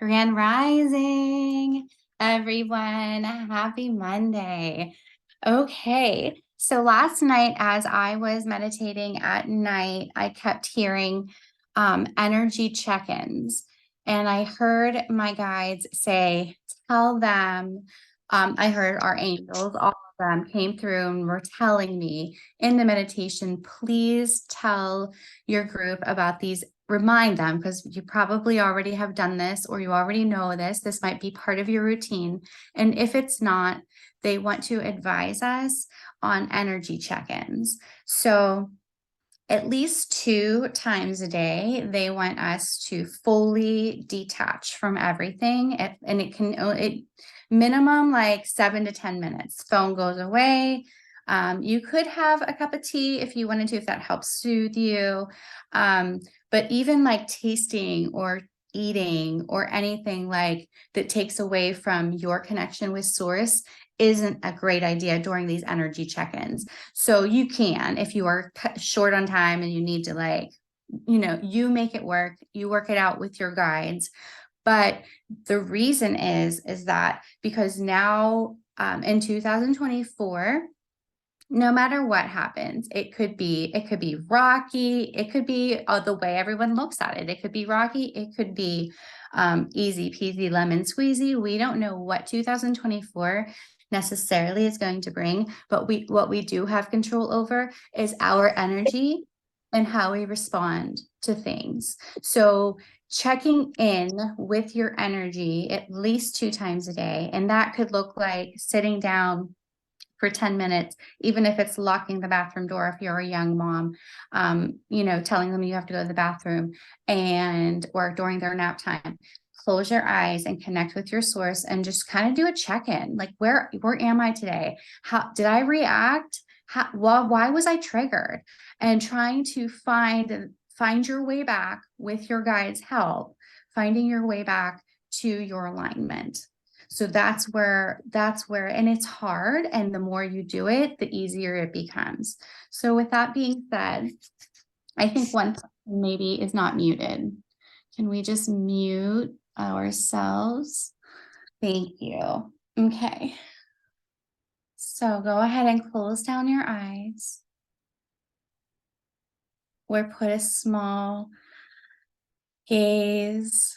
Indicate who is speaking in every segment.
Speaker 1: Grand Rising, everyone. Happy Monday. Okay, so last night, as I was meditating at night, I kept hearing energy check-ins, and I heard my guides say, tell them, I heard our angels, all of them came through and were telling me in the meditation, please tell your group about these, remind them, because you probably already have done this or you already know this. This might be part of your routine. And if it's not, they want to advise us on energy check-ins. So at least 2 times a day, they want us to fully detach from everything. And it can, minimum like 7 to 10 minutes. Phone goes away. You could have a cup of tea if you wanted to, if that helps soothe you. But even like tasting or eating or anything like that takes away from your connection with source isn't a great idea during these energy check-ins. So you can, if you are short on time and you need to, like, you make it work, you work it out with your guides. But the reason is that because now in 2024, no matter what happens, it could be rocky, it could be the way everyone looks at it. It could be rocky, it could be easy peasy lemon squeezy. We don't know what 2024 necessarily is going to bring, but what we do have control over is our energy and how we respond to things. So checking in with your energy at least 2 times a day, and that could look like sitting down for 10 minutes, even if it's locking the bathroom door, if you're a young mom, telling them you have to go to the bathroom, or during their nap time, close your eyes and connect with your source and just kind of do a check-in. Like, where am I today? How did I react? Why was I triggered? And trying to find your way back with your guide's help, finding your way back to your alignment. So that's where, and it's hard. And the more you do it, the easier it becomes. So with that being said, I think one maybe is not muted. Can we just mute ourselves? Thank you. Okay. So go ahead and close down your eyes. Or put a small gaze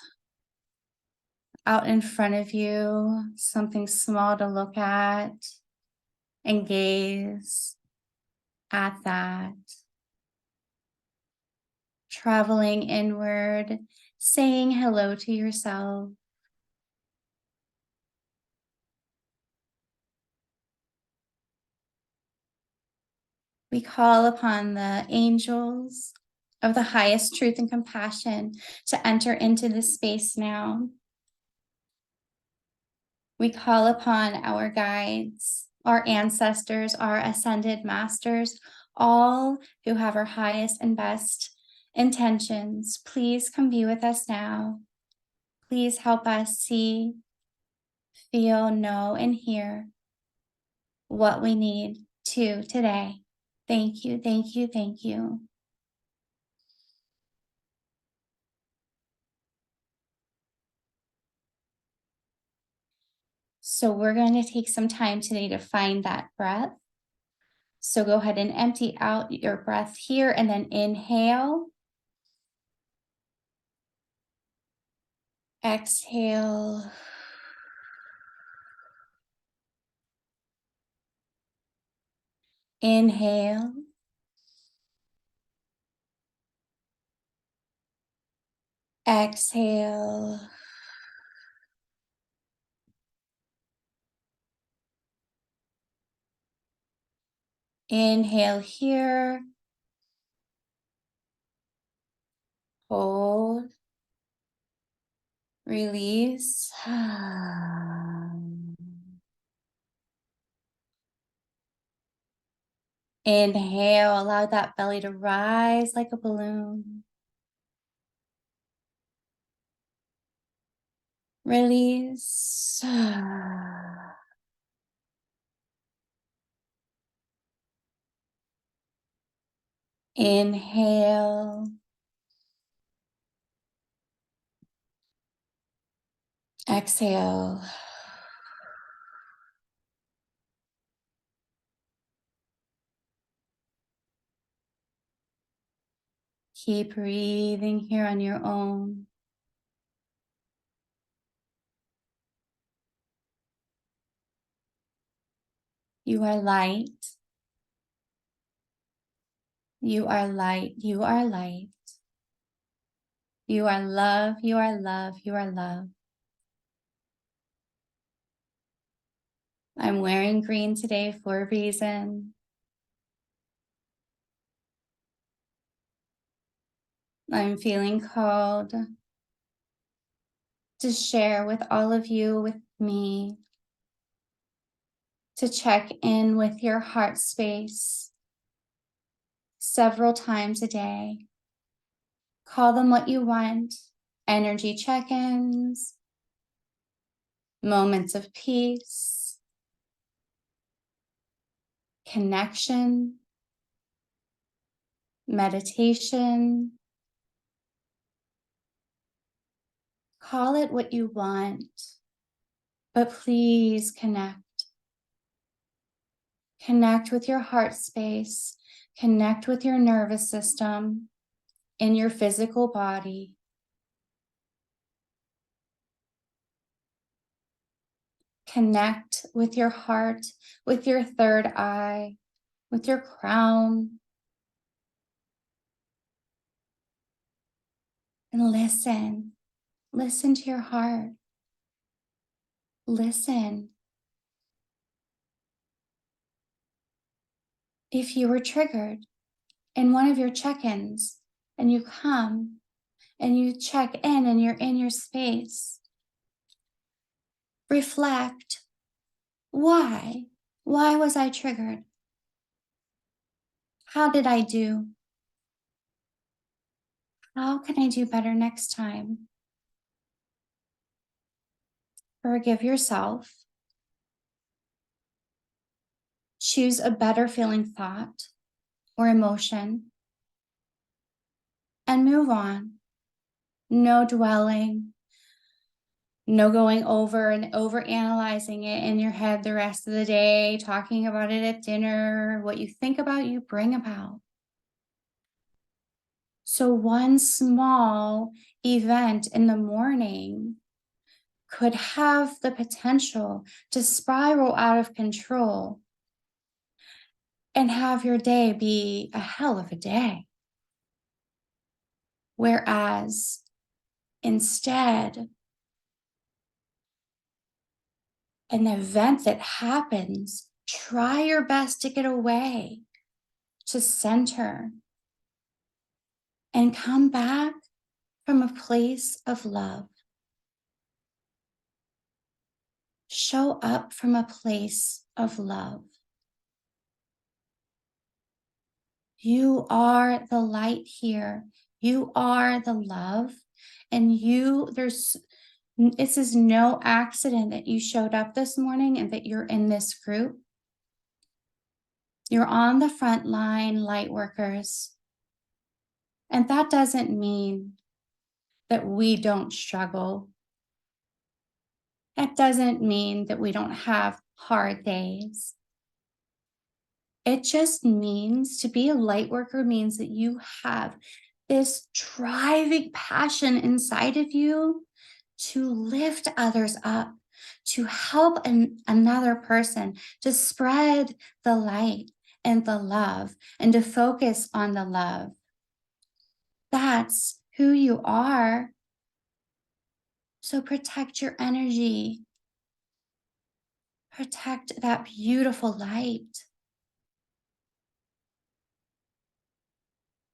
Speaker 1: out in front of you, something small to look at, and gaze at that. Traveling inward, saying hello to yourself. We call upon the angels of the highest truth and compassion to enter into this space now. We call upon our guides, our ancestors, our ascended masters, all who have our highest and best intentions. Please come be with us now. Please help us see, feel, know, and hear what we need to today. Thank you, thank you, thank you. So we're going to take some time today to find that breath. So go ahead and empty out your breath here and then inhale. Exhale. Inhale. Exhale. Inhale here. Hold. Release. Inhale, allow that belly to rise like a balloon. Release. Inhale. Exhale. Keep breathing here on your own. You are light. You are light. You are light. You are love. You are love. You are love. I'm wearing green today for a reason. I'm feeling called to share with all of you, with me, to check in with your heart space several times a day. Call them what you want: energy check-ins, moments of peace, connection, meditation. Call it what you want, but please connect. Connect with your heart space, connect with your nervous system in your physical body. Connect with your heart, with your third eye, with your crown. And listen. Listen to your heart. Listen. If you were triggered in one of your check-ins and you come and you check in and you're in your space, reflect. Why? Why was I triggered? How did I do? How can I do better next time? Forgive yourself. Choose a better feeling thought or emotion and move on. No dwelling, no going over and over analyzing it in your head the rest of the day, talking about it at dinner. What you think about, you bring about. So one small event in the morning could have the potential to spiral out of control and have your day be a hell of a day. Whereas instead, an event that happens, try your best to get away, to center, and come back from a place of love. Show up from a place of love. You are the light here. You are the love. And this is no accident that you showed up this morning and that you're in this group. You're on the front line, light workers. And that doesn't mean that we don't struggle. That doesn't mean that we don't have hard days. It just means to be a light worker means that you have this driving passion inside of you to lift others up, to help another person, to spread the light and the love, and to focus on the love. That's who you are. So protect your energy. Protect that beautiful light.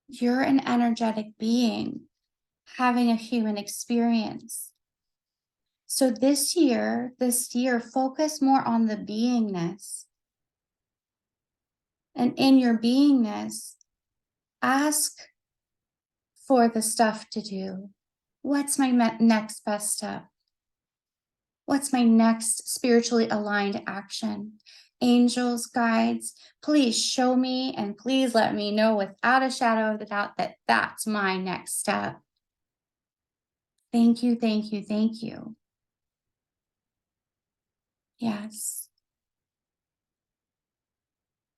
Speaker 1: You're an energetic being having a human experience. So this year, focus more on the beingness. And in your beingness, ask for the stuff to do. What's my next best step? What's my next spiritually aligned action? Angels, guides, please show me and please let me know without a shadow of a doubt that that's my next step. Thank you, thank you, thank you. Yes.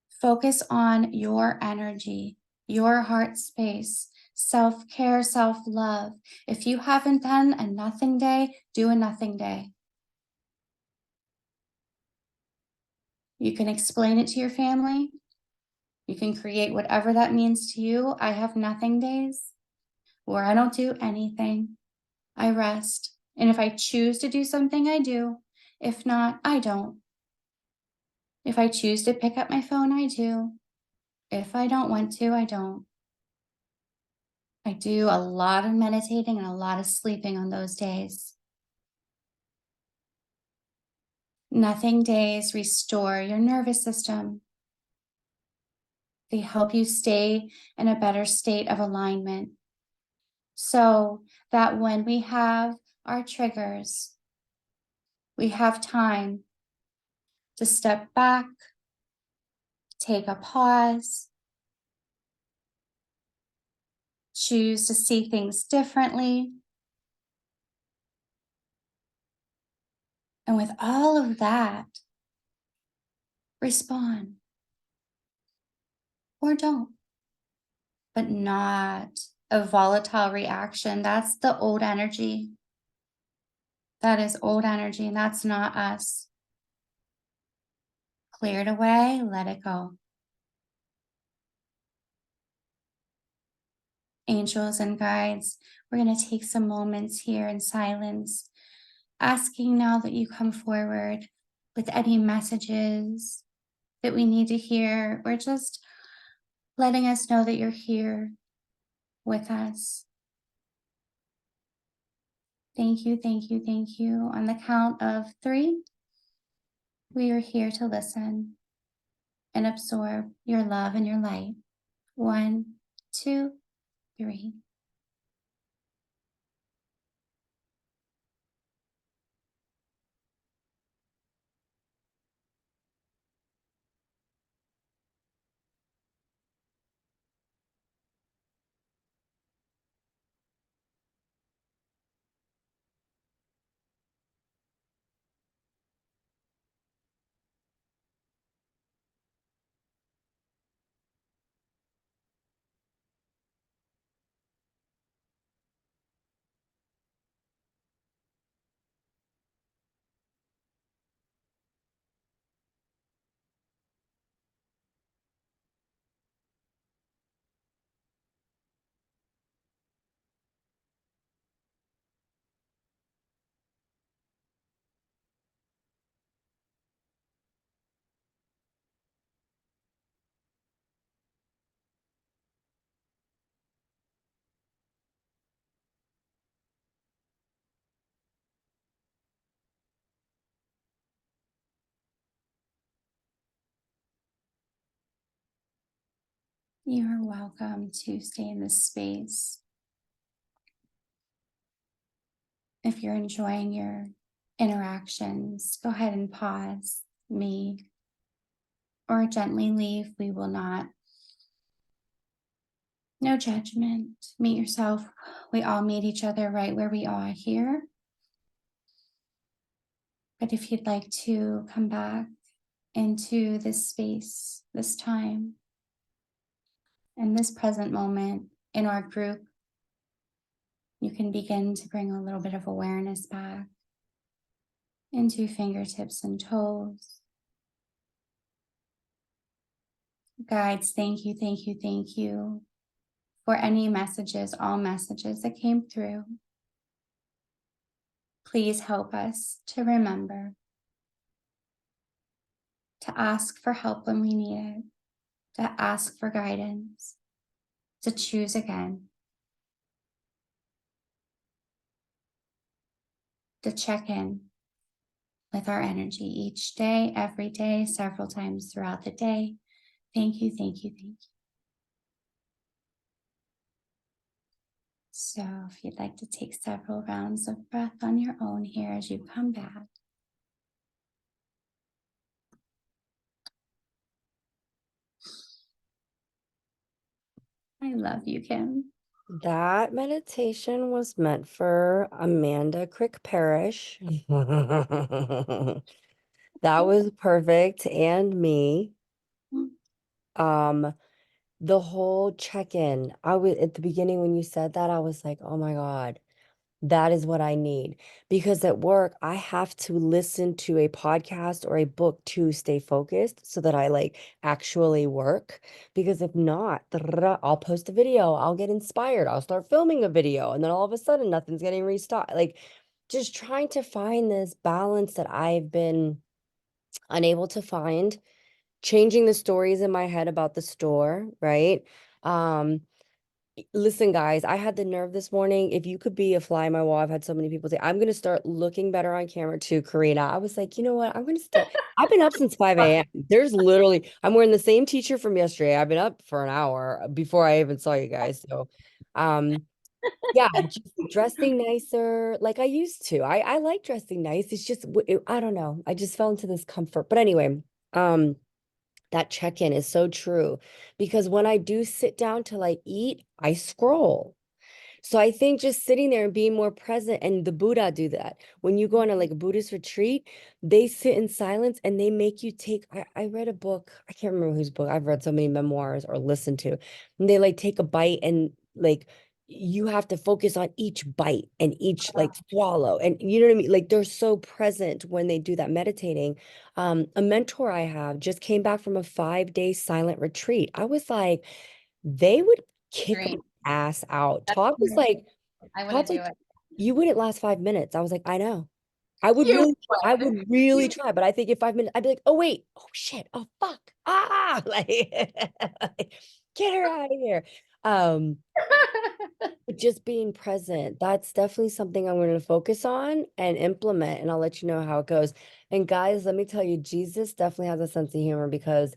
Speaker 1: Focus on your energy, your heart space, self care, self love. If you haven't done a nothing day, do a nothing day. You can explain it to your family. You can create whatever that means to you. I have nothing days where I don't do anything. I rest. And if I choose to do something, I do. If not, I don't. If I choose to pick up my phone, I do. If I don't want to, I don't. I do a lot of meditating and a lot of sleeping on those days. Nothing days restore your nervous system. They help you stay in a better state of alignment so that when we have our triggers, we have time to step back, take a pause, choose to see things differently. And with all of that, respond or don't, but not a volatile reaction. That's the old energy. That is old energy, and that's not us. Clear it away, let it go. Angels and guides, we're going to take some moments here in silence, asking now that you come forward with any messages that we need to hear, or just letting us know that you're here with us. Thank you, thank you, thank you. On the count of 3, we are here to listen and absorb your love and your light. 1, 2, 3. You're welcome to stay in this space. If you're enjoying your interactions, go ahead and pause me or gently leave. We will not. No judgment. Meet yourself. We all meet each other right where we are here. But if you'd like to come back into this space, this time, in this present moment in our group, you can begin to bring a little bit of awareness back into fingertips and toes. Guides, thank you, thank you, thank you for any messages, all messages that came through. Please help us to remember to ask for help when we need it, to ask for guidance, to choose again, to check in with our energy each day, every day, several times throughout the day. Thank you, thank you, thank you. So if you'd like to take several rounds of breath on your own here as you come back. I love you, Kim.
Speaker 2: That meditation was meant for Amanda Crick Parrish. That was perfect. And me. Um, the whole check-in. I was at the beginning when you said that, I was like, oh my God. That is what I need because at work, I have to listen to a podcast or a book to stay focused so that I like actually work. Because if not, I'll post a video, I'll get inspired, I'll start filming a video, and then all of a sudden nothing's getting restarted. Like just trying to find this balance that I've been unable to find, changing the stories in my head about the store, right? Um, Listen, guys, I had the nerve this morning. If you could be a fly on my wall, I've had so many people say, I'm going to start looking better on camera too, Karina. I was like, you know what? I'm going to start. I've been up since 5 a.m. There's literally, I'm wearing the same t-shirt from yesterday. I've been up for an hour before I even saw you guys. So, yeah, just dressing nicer like I used to. I like dressing nice. It's just, I don't know. I just fell into this comfort. But anyway, um, that check-in is so true because when I do sit down to like eat, I scroll. So I think just sitting there and being more present, and the Buddha do that. When you go on a like a Buddhist retreat, they sit in silence and they make you take. I read a book, I can't remember whose book. I've read so many memoirs or listened to, and they like take a bite and like you have to focus on each bite and each like swallow. And you know what I mean? Like they're so present when they do that meditating. A mentor I have just came back from a 5 day silent retreat. I was like, they would kick
Speaker 1: Dream.
Speaker 2: ass out.
Speaker 1: That's I want to
Speaker 2: Todd
Speaker 1: do
Speaker 2: like,
Speaker 1: it.
Speaker 2: you wouldn't last 5 minutes. I was like, I know. I would
Speaker 1: You
Speaker 2: really, I
Speaker 1: would.
Speaker 2: would really
Speaker 1: You
Speaker 2: try, but I think in 5 minutes, I'd be like, oh wait, oh shit, oh fuck, like, get her out of here. Um, but just being present, that's definitely something I'm going to focus on and implement, and I'll let you know how it goes. And guys, let me tell you, Jesus definitely has a sense of humor because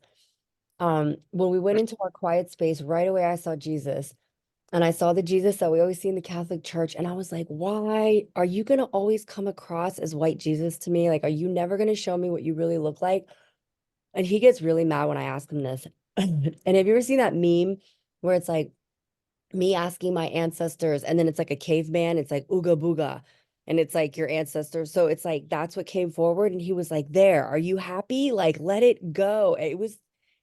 Speaker 2: when we went into our quiet space, right away I saw Jesus. And I saw the Jesus that we always see in the Catholic Church. And I was like, why are you going to always come across as white Jesus to me? Like, are you never going to show me what you really look like? And he gets really mad when I ask him this. And have you ever seen that meme where it's like me asking my ancestors, and then it's like a caveman? It's like Ooga Booga. And it's like your ancestors. So it's like that's what came forward. And he was like, there, are you happy? Like, let it go. It was,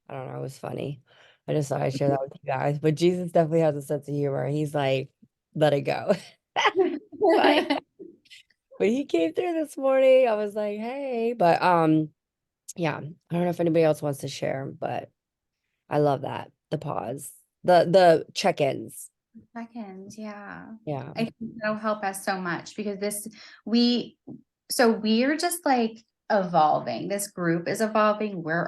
Speaker 2: I don't know, it was funny. I just thought I'd share that with you guys. But Jesus definitely has a sense of humor. He's like, let it go. Funny. But he came through this morning. I was like, hey. But yeah, I don't know if anybody else wants to share, but I love that. The pause. The check-ins.
Speaker 1: Seconds, yeah.
Speaker 2: Yeah.
Speaker 1: I think that'll help us so much because we, so we're just like evolving. This group is evolving, we're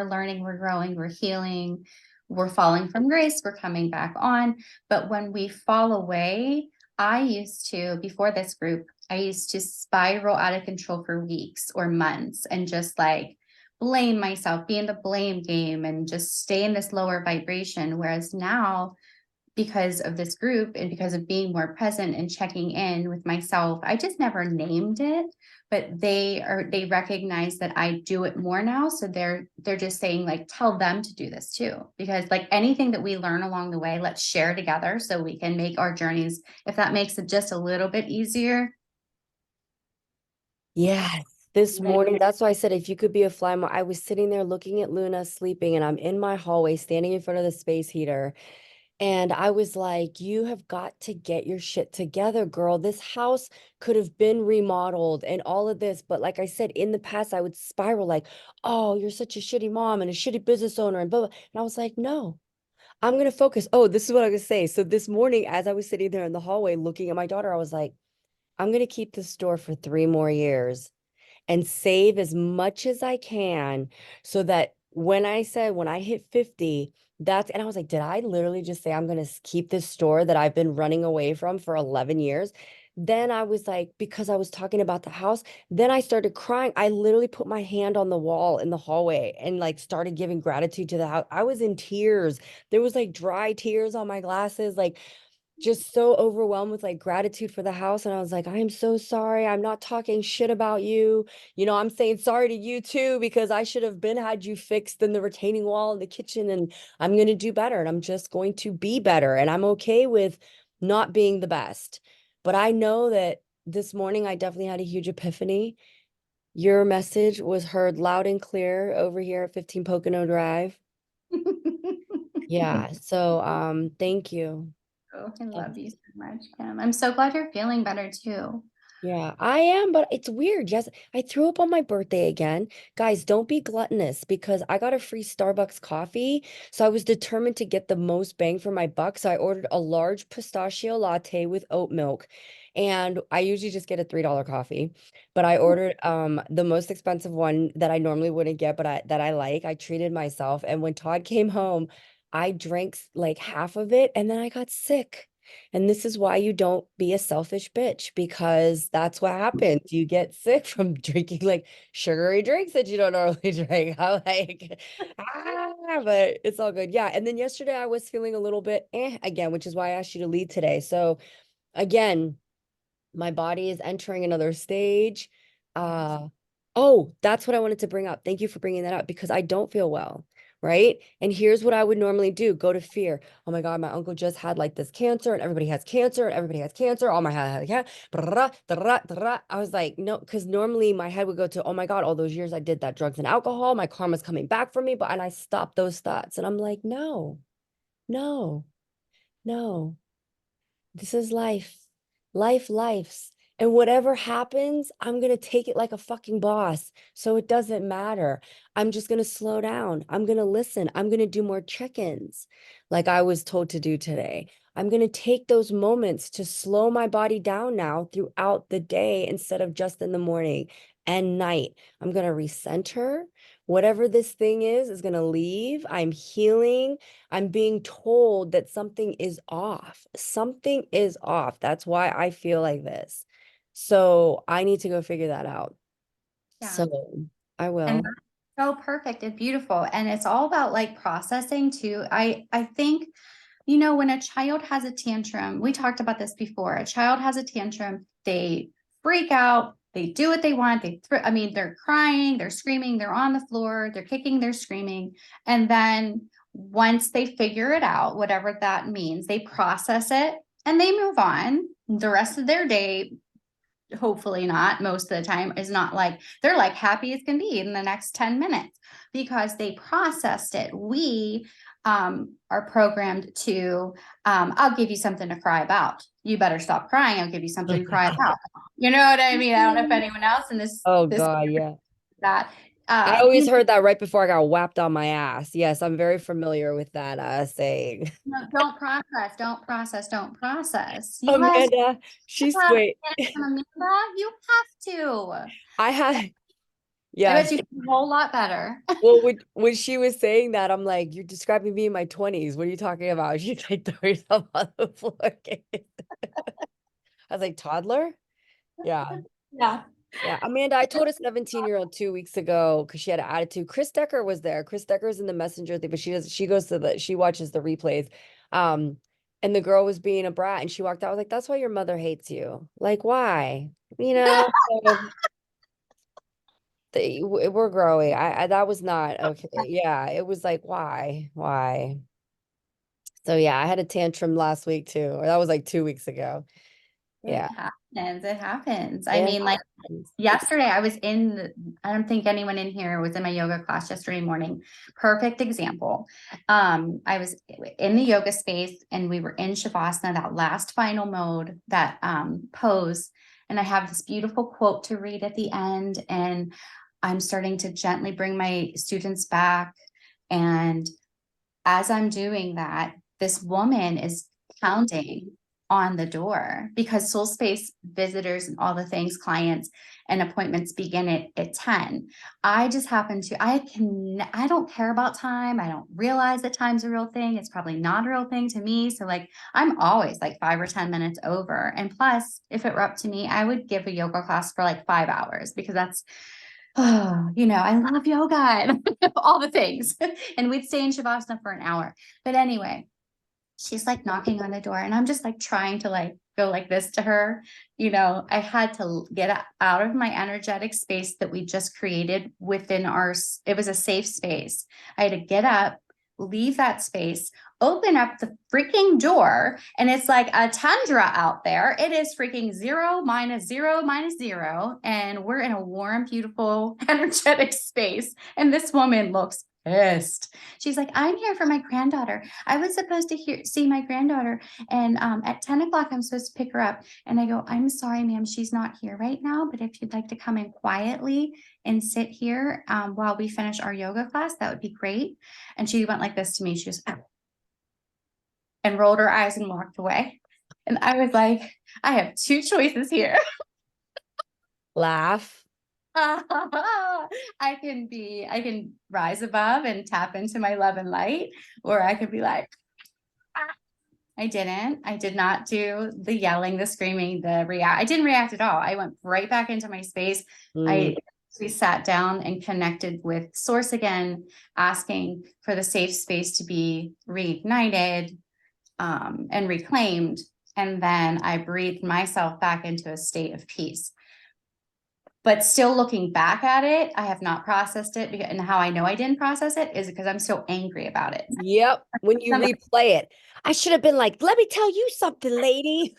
Speaker 1: learning, we're growing, we're healing, we're falling from grace, we're coming back on. But when we fall away, before this group, I used to spiral out of control for weeks or months and just like blame myself, be in the blame game and just stay in this lower vibration. Whereas now, because of this group and because of being more present and checking in with myself, I just never named it, but they recognize that I do it more now. So they're just saying like, tell them to do this too, because like anything that we learn along the way, let's share together so we can make our journeys, if that makes it just a little bit easier.
Speaker 2: Yes. This morning, that's why I said if you could be a fly, I was sitting there looking at Luna sleeping, and I'm in my hallway standing in front of the space heater. And I was like, you have got to get your shit together, girl. This house could have been remodeled and all of this. But like I said, in the past, I would spiral like, oh, you're such a shitty mom and a shitty business owner and blah, blah. And I was like, no, I'm going to focus. Oh, this is what I was say. So this morning, as I was sitting there in the hallway looking at my daughter, I was like, I'm going to keep this store for 3 more years and save as much as I can so that when I hit 50, and I was like, did I literally just say I'm going to keep this store that I've been running away from for 11 years? Then I was like, because I was talking about the house, then I started crying. I literally put my hand on the wall in the hallway and like started giving gratitude to the house. I was in tears. There was like dry tears on my glasses. Like just so overwhelmed with like gratitude for the house. And I was like, I am so sorry. I'm not talking shit about you. You know, I'm saying sorry to you too, because I should have been had you fixed in the retaining wall in the kitchen, and I'm going to do better, and I'm just going to be better. And I'm okay with not being the best. But I know that this morning I definitely had a huge epiphany. Your message was heard loud and clear over here at 15 Pocono Drive. Yeah, so thank you.
Speaker 1: Oh, I love you so much, Kim. I'm so glad you're feeling better too.
Speaker 2: Yeah, I am, but it's weird. Yes, I threw up on my birthday again. Guys, don't be gluttonous because I got a free Starbucks coffee. So I was determined to get the most bang for my buck. So I ordered a large pistachio latte with oat milk. And I usually just get a $3 coffee, but I ordered the most expensive one that I normally wouldn't get, but I like. I treated myself. And when Todd came home, I drank like half of it and then I got sick. And this is why you don't be a selfish bitch, because that's what happens. You get sick from drinking like sugary drinks that you don't normally drink. I'm like, but it's all good. Yeah. And then yesterday I was feeling a little bit again, which is why I asked you to lead today. So again, my body is entering another stage. Uh, oh, that's what I wanted to bring up. Thank you for bringing that up because I don't feel well, right? And here's what I would normally do, go to fear. Oh my God, my uncle just had like this cancer and everybody has cancer and everybody has cancer. Oh my God, yeah. I was like, no, because normally my head would go to, oh my God, all those years I did that drugs and alcohol, my karma's coming back for me. And I stopped those thoughts and I'm like, no, no, no. This is life. Life's. And whatever happens, I'm going to take it like a fucking boss. So it doesn't matter. I'm just going to slow down. I'm going to listen. I'm going to do more check-ins like I was told to do today. I'm going to take those moments to slow my body down now throughout the day instead of just in the morning and night. I'm going to recenter. Whatever this thing is going to leave. I'm healing. I'm being told that something is off. Something is off. That's why I feel like this. So I need to go figure that out.
Speaker 1: Yeah.
Speaker 2: So I
Speaker 1: And
Speaker 2: will.
Speaker 1: that's so perfect and beautiful. And it's all about like processing too. I think, when a child has a tantrum, we talked about this before. A child has a tantrum, they freak out, they do what they want. They're crying, they're screaming, they're on the floor, they're kicking, they're screaming. And then once they figure it out, whatever that means, they process it and they move on. The rest of their day, hopefully not most of the time, is not like they're like happy as can be in the next 10 minutes because they processed it. We are programmed to I'll give you something to cry about, you better stop crying, I'll give you something to cry about. You know what I mean? I don't know if anyone else in
Speaker 2: Oh
Speaker 1: this
Speaker 2: God, yeah.
Speaker 1: that
Speaker 2: I always heard that right before I got whapped on my ass. Yes, I'm very familiar with that saying.
Speaker 1: don't process. You guys
Speaker 2: Amanda, she's
Speaker 1: have
Speaker 2: wait.
Speaker 1: Amanda, you have to.
Speaker 2: I had
Speaker 1: I
Speaker 2: yes.
Speaker 1: bet you feel a whole lot better.
Speaker 2: Well, when she was saying that, I'm like, you're describing me in my 20s. What are you talking about? She's like, throw yourself on the floor. I was like, toddler? Yeah.
Speaker 1: Yeah.
Speaker 2: Yeah. Amanda, I told a 17-year-old 2 weeks ago because she had an attitude. Chris Decker was there. Chris Decker's in the messenger thing, but she watches the replays. Um, and the girl was being a brat and she walked out. I was like, that's why your mother hates you. Like, why? So we're growing. That was not okay. Yeah, it was like, why? Why? So yeah, I had a tantrum last week too, or that was like 2 weeks ago.
Speaker 1: It
Speaker 2: Yeah.
Speaker 1: happens. It happens. I
Speaker 2: It
Speaker 1: mean, like
Speaker 2: happens.
Speaker 1: yesterday, I don't think anyone in here was in my yoga class yesterday morning. Perfect example. I was in the yoga space and we were in Shavasana, that last final mode, that pose. And I have this beautiful quote to read at the end. And I'm starting to gently bring my students back. And as I'm doing that, this woman is pounding on the door because Soul Space visitors and all the things, clients and appointments begin at 10. I just happen to, I don't care about time. I don't realize that time's a real thing. It's probably not a real thing to me. So like, I'm always like 5 or 10 minutes over. And plus, if it were up to me, I would give a yoga class for like 5 hours because that's, oh, I love yoga and all the things. And we'd stay in Shavasana for an hour. But anyway, she's like knocking on the door and I'm just like trying to like go like this to her. I had to get out of my energetic space that we just created within it was a safe space. I had to get up, leave that space, open up the freaking door, and it's like a tundra out there. It is freaking 0 minus 0 minus 0. And we're in a warm, beautiful, energetic space. And this woman looks pissed. She's like, I'm here for my granddaughter. I was supposed to see my granddaughter. And at 10 o'clock, I'm supposed to pick her up. And I go, I'm sorry, ma'am, she's not here right now. But if you'd like to come in quietly and sit here while we finish our yoga class, that would be great. And she went like this to me. She goes, and rolled her eyes and walked away. And I was like, I have two choices here.
Speaker 2: Laugh.
Speaker 1: I can rise above and tap into my love and light, or I could be like, ah. I did not do the yelling, the screaming, I didn't react at all. I went right back into my space. We sat down and connected with source again, asking for the safe space to be reignited and reclaimed. And then I breathed myself back into a state of peace. But still looking back at it, I have not processed it. And how I know I didn't process it is because I'm so angry about it.
Speaker 2: Yep. When you replay it, I should have been like, let me tell you something, lady.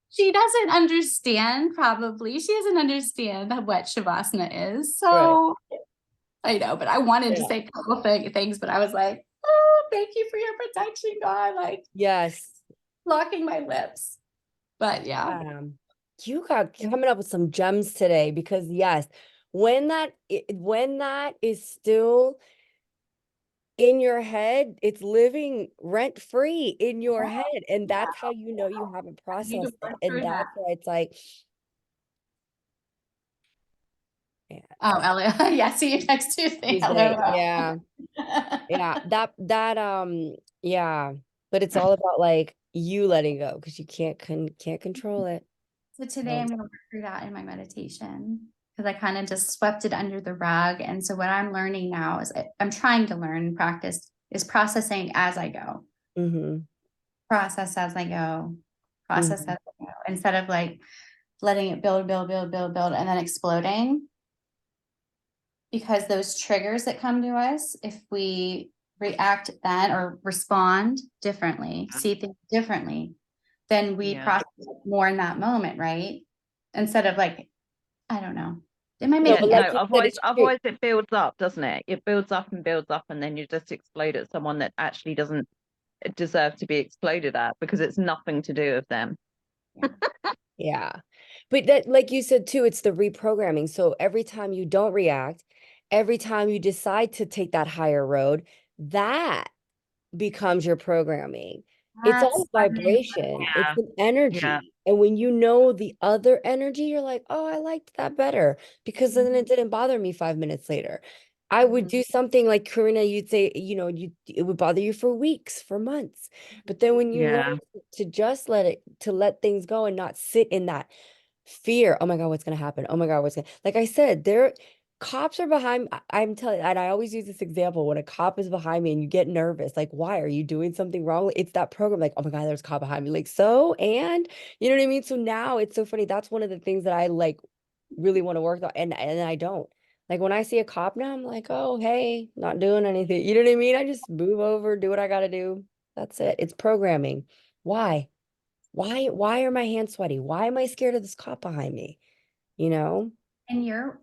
Speaker 1: She doesn't understand, probably. She doesn't understand what Shavasana is. So
Speaker 2: Right.
Speaker 1: I know, but I wanted to say a couple of things, but I was like, oh, thank you for your protection, God. Like,
Speaker 2: yes.
Speaker 1: Locking my lips. But yeah.
Speaker 2: You got coming up with some gems today, because yes, when that is still in your head, it's living rent free in your head, and that's how you know you haven't processed it. And that's why it's like,
Speaker 1: yeah. Oh, Elliot. Yeah, see you next Tuesday. Hello.
Speaker 2: Yeah. Yeah, yeah, but it's all about like you letting go, because you can't control it.
Speaker 1: So today I'm going to work through that in my meditation, because I kind of just swept it under the rug. And so what I'm learning now is I'm trying to learn and practice is processing as I go. Process as I go. Process as I go. Instead of like letting it build, and then exploding. Because those triggers that come to us, if we react then or respond differently, see things differently, then we process more in that moment, right? Instead of like, I don't know. Am I making
Speaker 3: otherwise it builds up, doesn't it? It builds up, and then you just explode at someone that actually doesn't deserve to be exploded at, because it's nothing to do with them.
Speaker 2: Yeah. But that, like you said too, it's the reprogramming. So every time you don't react, every time you decide to take that higher road, that becomes your programming. It's all vibration. It's an energy. And when you know the other energy, you're like, oh, I liked that better, because then it didn't bother me 5 minutes later. I would do something like Karina, you'd say, it would bother you for weeks, for months. But then when you learn to just let things go and not sit in that fear, oh my God, what's going to happen? Oh my God, like I said, cops are behind. I'm telling you, and I always use this example, when a cop is behind me and you get nervous, like, why are you doing something wrong? It's that program, like, oh my God, there's a cop behind me. Like, and you know what I mean? So now it's so funny. That's one of the things that I like really want to work on. And I don't. Like when I see a cop now, I'm like, oh, hey, not doing anything. You know what I mean? I just move over, do what I got to do. That's it. It's programming. Why? Why are my hands sweaty? Why am I scared of this cop behind me?
Speaker 1: And you're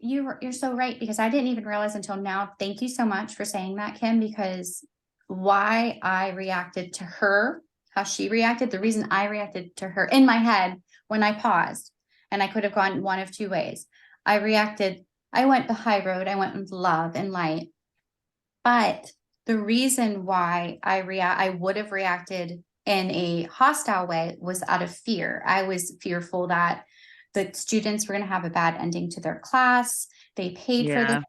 Speaker 1: so right, because I didn't even realize until now. Thank you so much for saying that, Kim, because why I reacted to her, how she reacted, the reason I reacted to her in my head when I paused, and I could have gone one of two ways. I went the high road. I went with love and light. But the reason why I would have reacted in a hostile way was out of fear. I was fearful that the students were going to have a bad ending to their class. They paid for this.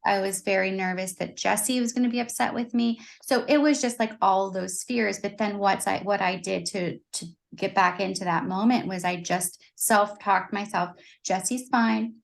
Speaker 1: I was very nervous that Jesse was going to be upset with me. So it was just like all those fears. But then what I did to get back into that moment was I just self-talked myself. Jesse's fine.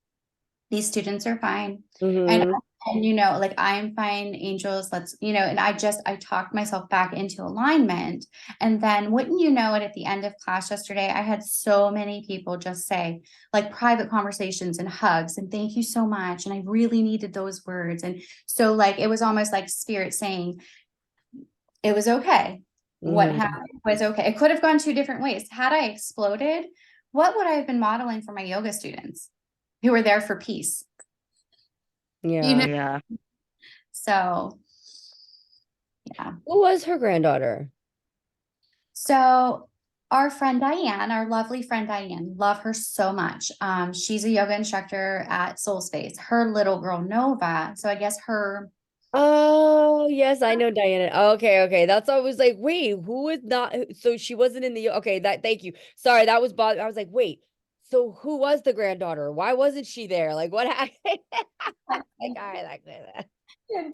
Speaker 1: These students are fine. And And, like, I'm fine, angels, and I talked myself back into alignment. And then wouldn't you know it, at the end of class yesterday, I had so many people just say, like, private conversations and hugs and thank you so much. And I really needed those words. And so, like, it was almost like spirit saying it was okay. What
Speaker 2: Mhm.
Speaker 1: happened was okay. It could have gone two different ways. Had I exploded, what would I have been modeling for my yoga students who were there for peace?
Speaker 2: Yeah.
Speaker 3: Yeah.
Speaker 1: So, yeah.
Speaker 2: Who was her granddaughter?
Speaker 1: So our friend Diane, our lovely friend Diane, love her so much. She's a yoga instructor at Soul Space. Her little girl Nova. So I guess her.
Speaker 2: Oh, yes, I know Diana. Okay, okay. That's why I was like, wait, who is not? So she wasn't in the. Okay, thank you. Sorry, that was bother. I was like, wait, so who was the granddaughter? Why wasn't she there? Like, what happened? Like, all right, that.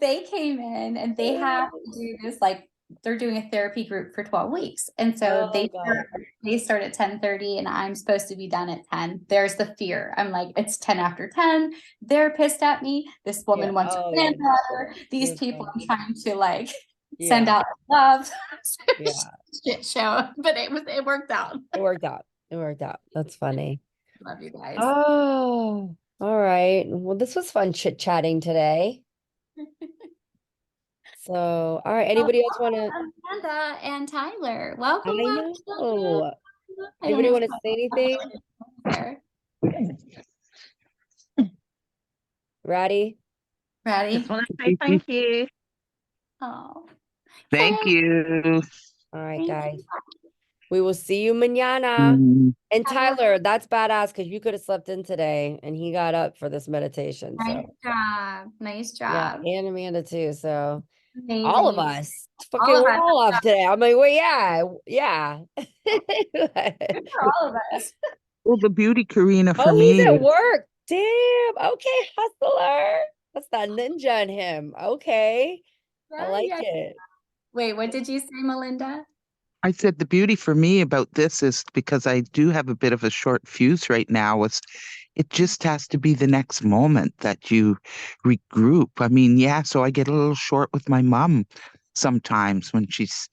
Speaker 1: They came in and they have to do this, like, they're doing a therapy group for 12 weeks. And so
Speaker 2: Oh God.
Speaker 1: they start at 10:30 and I'm supposed to be done at 10. There's the fear. I'm like, it's 10 after 10. They're pissed at me. This
Speaker 2: Yeah.
Speaker 1: woman wants a
Speaker 2: Oh yeah.
Speaker 1: granddaughter. These
Speaker 2: You're
Speaker 1: people
Speaker 2: fine.
Speaker 1: I'm trying to, like, send
Speaker 2: Yeah.
Speaker 1: out love.
Speaker 2: Yeah.
Speaker 1: Shit show. But it worked out.
Speaker 2: It worked out. It worked out. That's funny.
Speaker 1: Love you guys.
Speaker 2: Oh, all right. Well, this was fun chit-chatting today. So, all right. Anybody else want to?
Speaker 1: Amanda and Tyler.
Speaker 2: I
Speaker 1: Welcome back.
Speaker 2: know.
Speaker 1: I don't
Speaker 2: Anybody
Speaker 1: know
Speaker 2: want
Speaker 1: if
Speaker 2: to say anything?
Speaker 1: there.
Speaker 2: Ratty?
Speaker 1: Ready?
Speaker 3: Just want to say thank you.
Speaker 1: Oh,
Speaker 4: Thank you.
Speaker 2: All right,
Speaker 1: thank
Speaker 2: guys.
Speaker 1: you.
Speaker 2: We will see you mañana.
Speaker 4: Mhm.
Speaker 2: And Tyler, that's badass because you could have slept in today and he got up for this meditation.
Speaker 1: Nice
Speaker 2: So,
Speaker 1: job. Nice
Speaker 2: yeah,
Speaker 1: job.
Speaker 2: and Amanda too. So,
Speaker 1: Amazing.
Speaker 2: all of
Speaker 1: You-
Speaker 2: us.
Speaker 1: All
Speaker 2: Fucking,
Speaker 1: of
Speaker 2: we're
Speaker 1: us.
Speaker 2: all off today. I'm like, well, yeah, yeah.
Speaker 1: Good for all of us.
Speaker 4: Well, the beauty, Karina, for
Speaker 2: Oh, he's
Speaker 4: me.
Speaker 2: at work. Damn. Okay, hustler. That's that ninja in him. Okay. I like
Speaker 1: Yeah.
Speaker 2: it.
Speaker 1: Wait, what did you say, Melinda?
Speaker 4: I said the beauty for me about this is because I do have a bit of a short fuse right now. It just has to be the next moment that you regroup. I mean, yeah, so I get a little short with my mom sometimes when she's,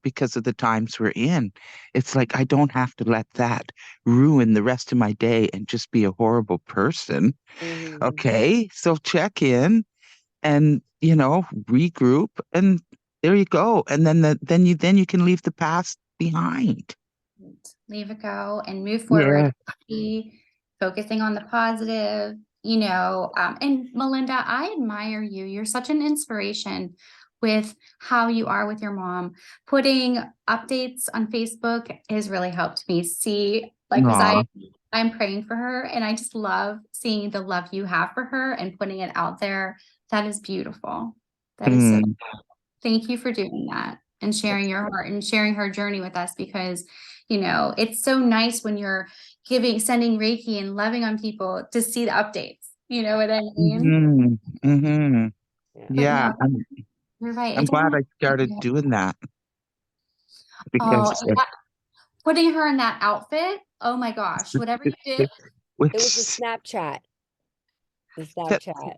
Speaker 4: because of the times we're in. It's like I don't have to let that ruin the rest of my day and just be a horrible person.
Speaker 2: Mhm.
Speaker 4: Okay, so check in and regroup, and there you go. And then you can leave the past behind.
Speaker 1: Leave it go and move forward. Be focusing on the positive, and Melinda, I admire you. You're such an inspiration with how you are with your mom. Putting updates on Facebook has really helped me see, like, because
Speaker 4: Aw.
Speaker 1: I'm praying for her and I just love seeing the love you have for her and putting it out there. That is beautiful. That is so.
Speaker 4: Mm.
Speaker 1: Thank you for doing that and sharing your heart and sharing her journey with us, because it's so nice when you're sending Reiki and loving on people to see the updates. You know what I mean?
Speaker 4: Mm-hmm.
Speaker 2: Yeah.
Speaker 1: But
Speaker 4: Yeah,
Speaker 1: no, you're right.
Speaker 4: I'm
Speaker 1: It doesn't
Speaker 4: glad
Speaker 1: have
Speaker 4: I started
Speaker 1: to be.
Speaker 4: doing that
Speaker 1: Oh,
Speaker 4: because
Speaker 1: and putting her in that outfit. Oh my gosh, whatever you did.
Speaker 2: It was the
Speaker 4: with
Speaker 2: Snapchat. The
Speaker 4: that
Speaker 2: Snapchat.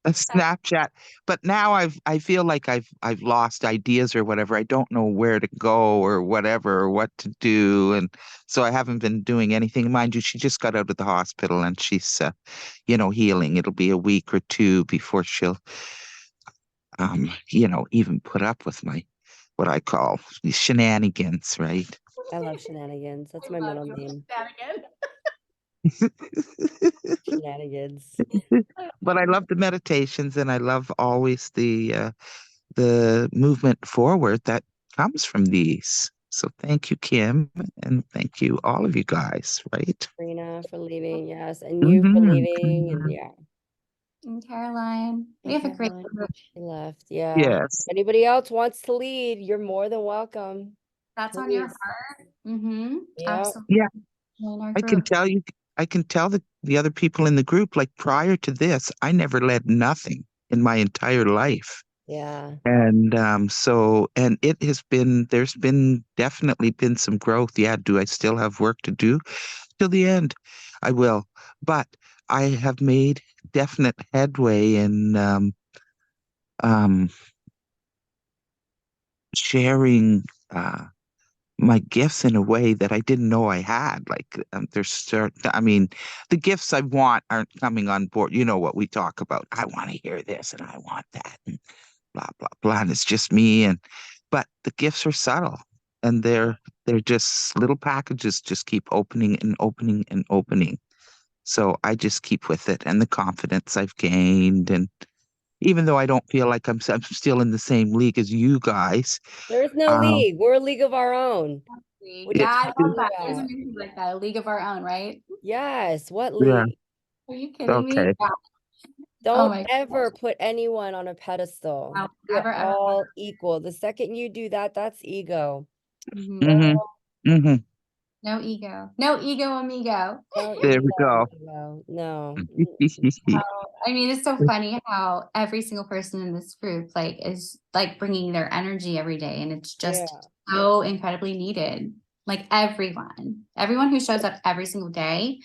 Speaker 4: a Snapchat. But now I feel like I've lost ideas or whatever. I don't know where to go or whatever or what to do, and so I haven't been doing anything. Mind you, she just got out of the hospital and she's healing. It'll be a week or two before she'll even put up with my what I call shenanigans, right?
Speaker 2: I love shenanigans. That's
Speaker 1: I
Speaker 2: my
Speaker 1: love
Speaker 2: middle
Speaker 1: you.
Speaker 2: name.
Speaker 4: But
Speaker 2: Shenanigans.
Speaker 4: I love the meditations and I love always the movement forward that comes from these. So thank you, Kim, and thank you all of you guys, right?
Speaker 2: Karina for leaving, yes, and you for
Speaker 4: Mm-hmm.
Speaker 2: leaving, and yeah.
Speaker 1: And Caroline, we
Speaker 2: And
Speaker 1: have a great
Speaker 2: Caroline,
Speaker 1: group.
Speaker 2: she left. Yeah.
Speaker 4: Yes.
Speaker 2: Anybody else wants to lead, you're more than welcome.
Speaker 1: That's on your
Speaker 2: Please.
Speaker 1: heart. Mm-hmm.
Speaker 2: Yeah.
Speaker 1: Absolutely.
Speaker 4: Yeah,
Speaker 1: In our
Speaker 4: I can
Speaker 1: group.
Speaker 4: tell you, I can tell the other people in the group, like prior to this, I never led nothing in my entire life.
Speaker 2: Yeah.
Speaker 4: And and there's been definitely been some growth. Yeah, do I still have work to do till the end? I will. But I have made definite headway in um sharing my gifts in a way that I didn't know I had. Like there's certain, I mean, the gifts I want aren't coming on board. You know what we talk about. I want to hear this and I want that and blah blah blah. And it's just me but the gifts are subtle and they're just little packages just keep opening and opening and opening. So I just keep with it and the confidence I've gained and even though I don't feel like I'm still in the same league as you guys.
Speaker 2: There's no
Speaker 4: Um,
Speaker 2: league. We're a league of our own. What are
Speaker 1: Yeah,
Speaker 2: you
Speaker 1: I love
Speaker 2: talking
Speaker 1: that. There's a
Speaker 2: about?
Speaker 1: movie like that, A League of Our Own, right?
Speaker 2: Yes, what
Speaker 4: yeah.
Speaker 2: league?
Speaker 1: Are you kidding me?
Speaker 4: Okay.
Speaker 1: Yeah. Oh
Speaker 2: Don't
Speaker 1: my
Speaker 2: ever
Speaker 1: gosh.
Speaker 2: put anyone on a pedestal.
Speaker 1: No,
Speaker 2: We're
Speaker 1: never, ever.
Speaker 2: all equal. The second you do that, that's ego.
Speaker 1: Mhm.
Speaker 4: Mm-hmm. Mm-hmm.
Speaker 1: No ego. No ego, amigo.
Speaker 2: No
Speaker 4: There we
Speaker 2: ego,
Speaker 4: go.
Speaker 2: ego. No.
Speaker 1: I mean, it's so funny how every single person in this group is like bringing their energy every day, and it's
Speaker 2: Yeah.
Speaker 1: just so incredibly needed. Like everyone who shows up every single day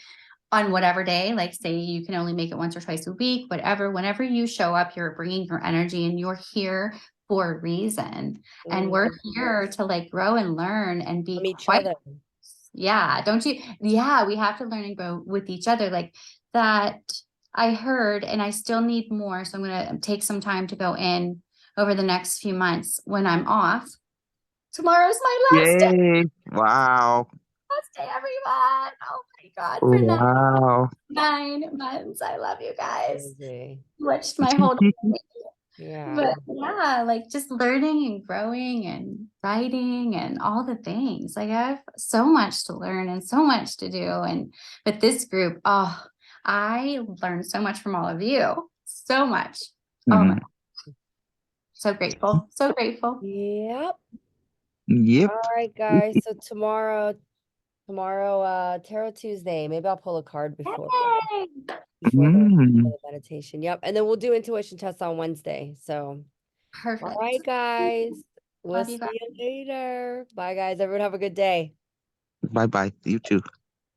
Speaker 1: on whatever day, like say you can only make it once or twice a week, whatever, whenever you show up, you're bringing your energy and you're here for a reason. And we're here to like grow and learn and be
Speaker 2: From each
Speaker 1: quite
Speaker 2: other.
Speaker 1: yeah, don't you? Yeah, we have to learn and grow with each other. Like that, I heard, and I still need more. So I'm going to take some time to go in over the next few months when I'm off. Tomorrow's my
Speaker 4: Yay. Wow.
Speaker 1: last day, everyone. Oh my God, for
Speaker 4: Wow.
Speaker 1: 9 months. I love you guys.
Speaker 2: Crazy.
Speaker 1: Watched my whole day.
Speaker 2: Yeah.
Speaker 1: But yeah, like just learning and growing and writing and all the things. Like I have so much to learn and so much to do. And with this group, oh, I learned so much from all of you. So much. Oh my, so grateful. So grateful.
Speaker 2: Yep.
Speaker 4: Yep.
Speaker 2: All right, guys. So tomorrow, Tarot Tuesday. Maybe I'll pull a card before
Speaker 1: Yay!
Speaker 2: the meditation. Yep. And then we'll do intuition tests on Wednesday. So
Speaker 1: Perfect.
Speaker 2: all right, guys. We'll
Speaker 1: Love you
Speaker 2: see
Speaker 1: guys.
Speaker 2: you later. Bye, guys. Everyone have a good day.
Speaker 4: Bye bye. You too.